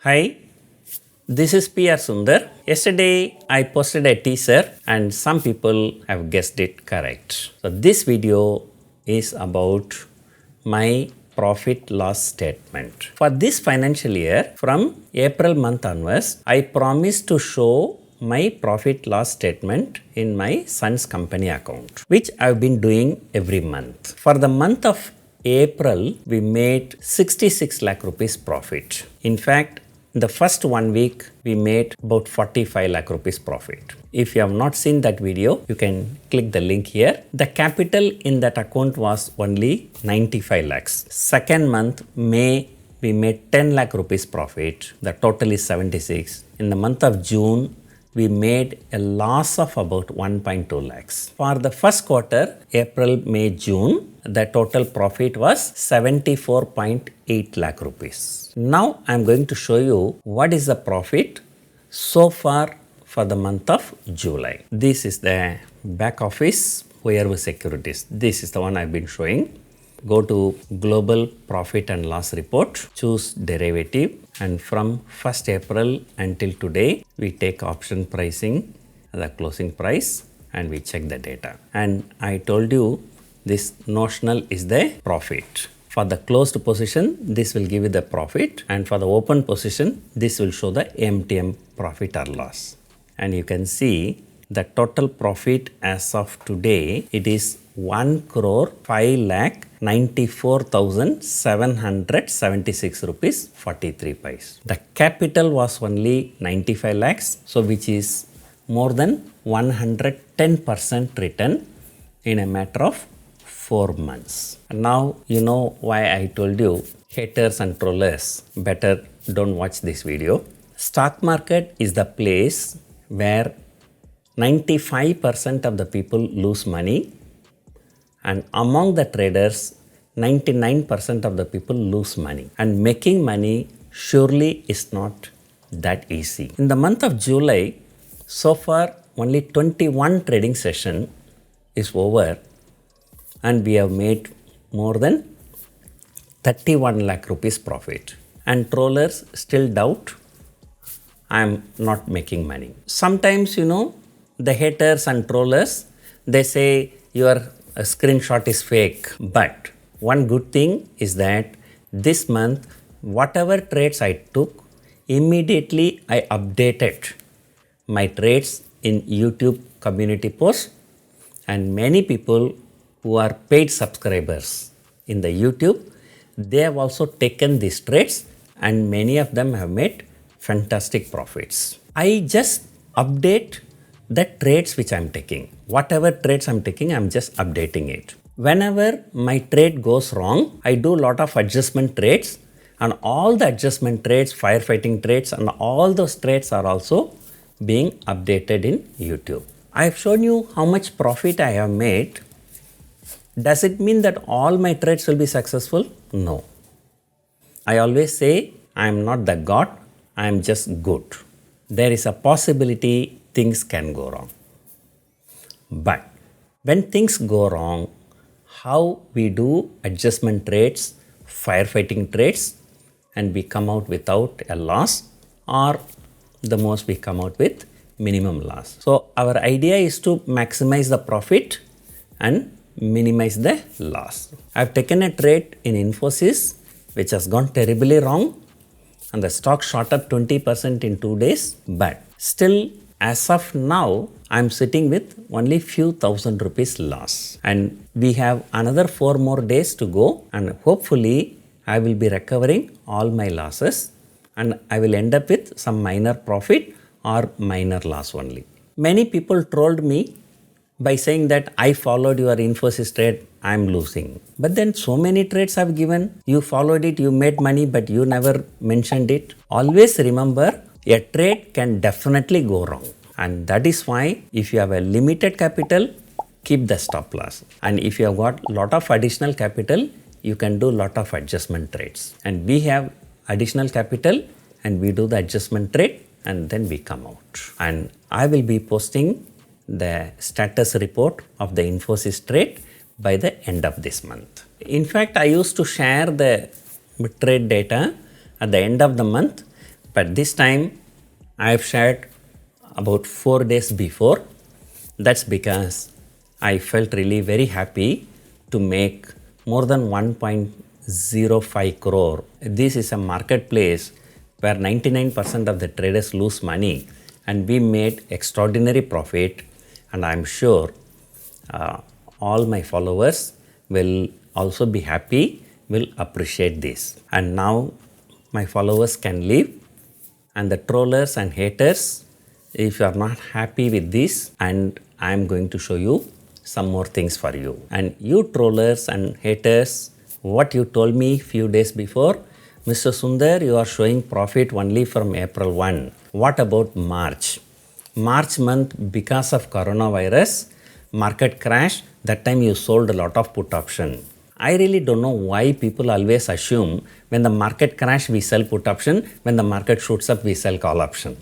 Hi, this is PR Sundar. Yesterday I posted a teaser and some people have guessed it correct. So this video is about my profit loss statement. For this financial year, from April month onwards, I promised to show my profit loss statement in my son's company account, which I've been doing every month. For the month of April, we made 66 lakh rupees profit. In fact, in the first 1 week, we made about 45 lakh rupees profit. If you have not seen that video, you can click the link here. The capital in that account was only 95 lakhs. Second month, May, we made 10 lakh rupees profit. The total is 76. In the month of June, we made a loss of about 1.2 lakhs. For the first quarter, April, May, June, the total profit was 74.8 lakh rupees. Now I am going to show you what is the profit so far for the month of July. This is the back office ORV Securities. This is the one I have been showing. Go to Global Profit and Loss Report, choose derivative, and from 1st April until today, we take option pricing, the closing price, and we check the data. And I told you this notional is the profit. For the closed position, this will give you the profit, and for the open position, this will show the MTM profit or loss. And you can see the total profit as of today, it is 1,5,94,776 rupees 43 paise. The capital was only 95 lakhs, so which is more than 110% return in a matter of 4 months. And now you know why I told you haters and trollers better don't watch this video. Stock market is the place where 95% of the people lose money, and among the traders 99% of the people lose money, and making money surely is not that easy. In the month of July, so far only 21 trading session is over and we have made more than 31 lakh rupees profit, and trollers still doubt I am not making money. Sometimes the haters and trollers, they say your screenshot is fake. But one good thing is that this month, whatever trades I took, immediately I updated my trades in YouTube community post, and many people who are paid subscribers in the YouTube, they have also taken these trades and many of them have made fantastic profits. I just update the trades which I am taking. Whatever trades I am taking, I am just updating it. Whenever my trade goes wrong, I do a lot of adjustment trades, and all the adjustment trades, firefighting trades, and all those trades are also being updated in YouTube. I have shown you how much profit I have made. Does it mean that all my trades will be successful? No. I always say I am not the God, I am just good. There is a possibility things can go wrong. But when things go wrong, how we do adjustment trades, firefighting trades, and we come out without a loss, or the most we come out with minimum loss. So our idea is to maximize the profit and minimize the loss. I have taken a trade in Infosys which has gone terribly wrong, and the stock shot up 20% in 2 days, but still as of now I am sitting with only few thousand rupees loss, and we have another 4 more days to go, and hopefully I will be recovering all my losses and I will end up with some minor profit or minor loss only. Many people trolled me by saying that I followed your Infosys trade, I am losing. But then so many trades I have given, you followed it, you made money, but you never mentioned it. Always remember, a trade can definitely go wrong. And that is why if you have a limited capital, keep the stop loss. And if you have got a lot of additional capital, you can do a lot of adjustment trades. And we have additional capital and we do the adjustment trade and then we come out. And I will be posting the status report of the Infosys trade by the end of this month. In fact, I used to share the trade data at the end of the month, But this time I have shared about 4 days before. That's because I felt really very happy to make more than 1.05 crore. This is a marketplace where 99% of the traders lose money, and we made extraordinary profit, and I'm sure all my followers will also be happy, will appreciate this. And now my followers can leave, and the trollers and haters, if you are not happy with this, and I'm going to show you some more things for you. And you trollers and haters, what you told me few days before, Mr. Sundar, you are showing profit only from April 1. What about March? March month, because of coronavirus, market crash, that time you sold a lot of put option. I really don't know why people always assume when the market crash we sell put option, when the market shoots up we sell call option.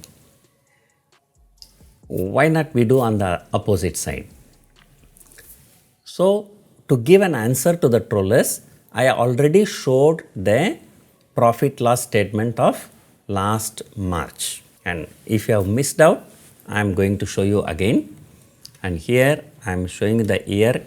Why not we do on the opposite side? So to give an answer to the trollers, I already showed the profit loss statement of last March. And if you have missed out, I am going to show you again. And here I am showing the year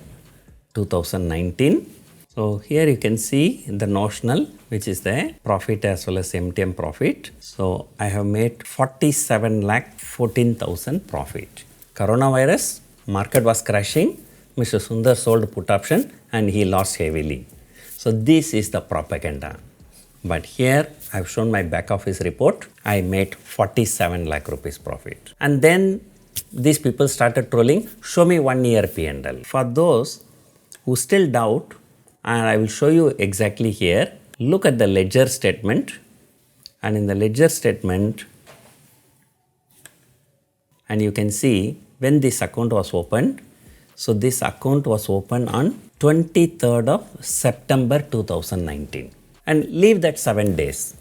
2019. So here you can see the notional, which is the profit as well as MTM profit. So I have made 47,14,000 profit. Coronavirus, market was crashing. Mr. Sundar sold put option and he lost heavily. So this is the propaganda. But here I have shown my back office report. I made 47 lakh rupees profit. And then these people started trolling, show me 1 year P&L. For those who still doubt, and I will show you exactly here, look at the ledger statement. And in the ledger statement, and you can see when this account was opened. So this account was opened on 23rd of September 2019. And leave that 7 days.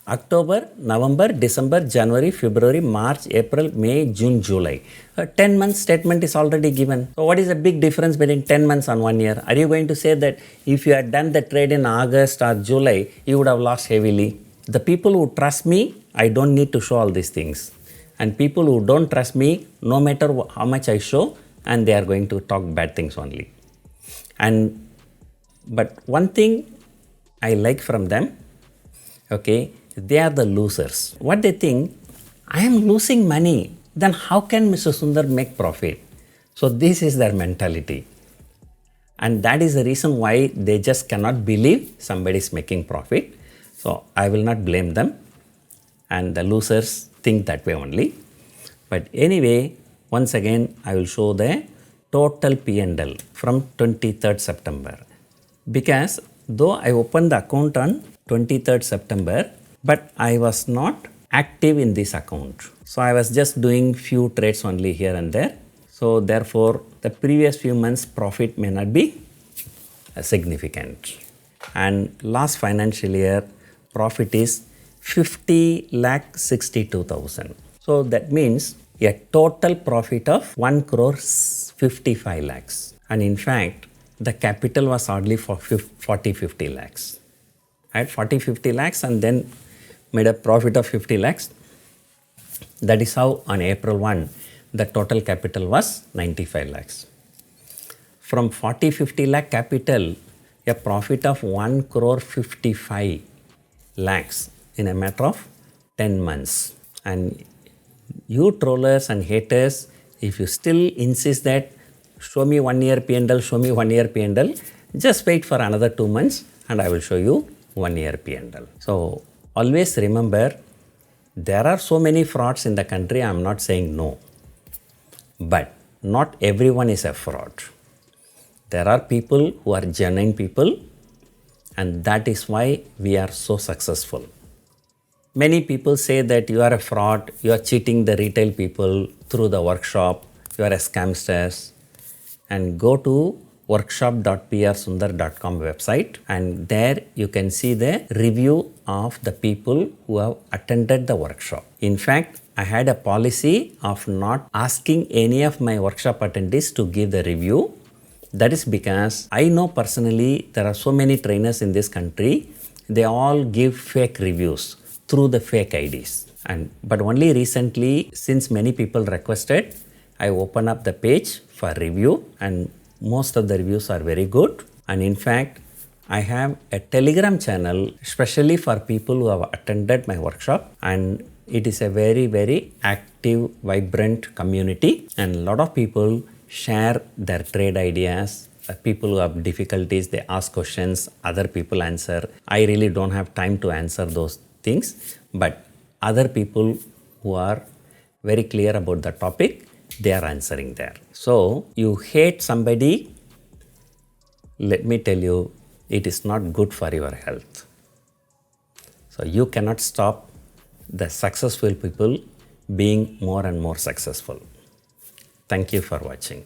October, November, December, January, February, March, April, May, June, July. A 10 month statement is already given. So what is the big difference between 10 months and 1 year? Are you going to say that if you had done the trade in August or July, you would have lost heavily? The people who trust me, I don't need to show all these things. And people who don't trust me, no matter how much I show, and they are going to talk bad things only. But one thing I like from them, okay, they are the losers. What they think, I am losing money, then how can Mr. Sundar make profit? So this is their mentality. And that is the reason why they just cannot believe somebody is making profit. So I will not blame them. And the losers think that way only. But anyway, once again, I will show the total P&L from 23rd September. Because though I opened the account on 23rd September, but I was not active in this account. So I was just doing few trades only here and there. So therefore, the previous few months profit may not be significant. And last financial year, profit is 50,62,000. So that means a total profit of 1 crore 55 lakhs. And in fact, the capital was hardly for 40-50 lakhs. I had 40-50 lakhs and then made a profit of 50 lakhs. That is how on April 1, the total capital was 95 lakhs. From 40-50 lakh capital, a profit of 1 crore 55 lakhs in a matter of 10 months. And you trollers and haters, if you still insist that show me 1 year P&L, show me 1 year P&L, just wait for another 2 months and I will show you 1 year P&L. So always remember, there are so many frauds in the country, I am not saying no. But not everyone is a fraud. There are people who are genuine people, and that is why we are so successful. Many people say that you are a fraud, you are cheating the retail people through the workshop, you are a scamster. And go to workshop.prsundar.com website, and there you can see the review of the people who have attended the workshop. In fact, I had a policy of not asking any of my workshop attendees to give the review. That is because I know personally there are so many trainers in this country, they all give fake reviews. through the fake IDs. But only recently, since many people requested, I open up the page for review, and most of the reviews are very good. And in fact, I have a Telegram channel especially for people who have attended my workshop, and it is a very, very active, vibrant community, and a lot of people share their trade ideas. People who have difficulties, they ask questions, other people answer. I really don't have time to answer those things, but other people who are very clear about the topic, they are answering there. So you hate somebody, let me tell you, it is not good for your health. So you cannot stop the successful people being more and more successful. Thank you for watching.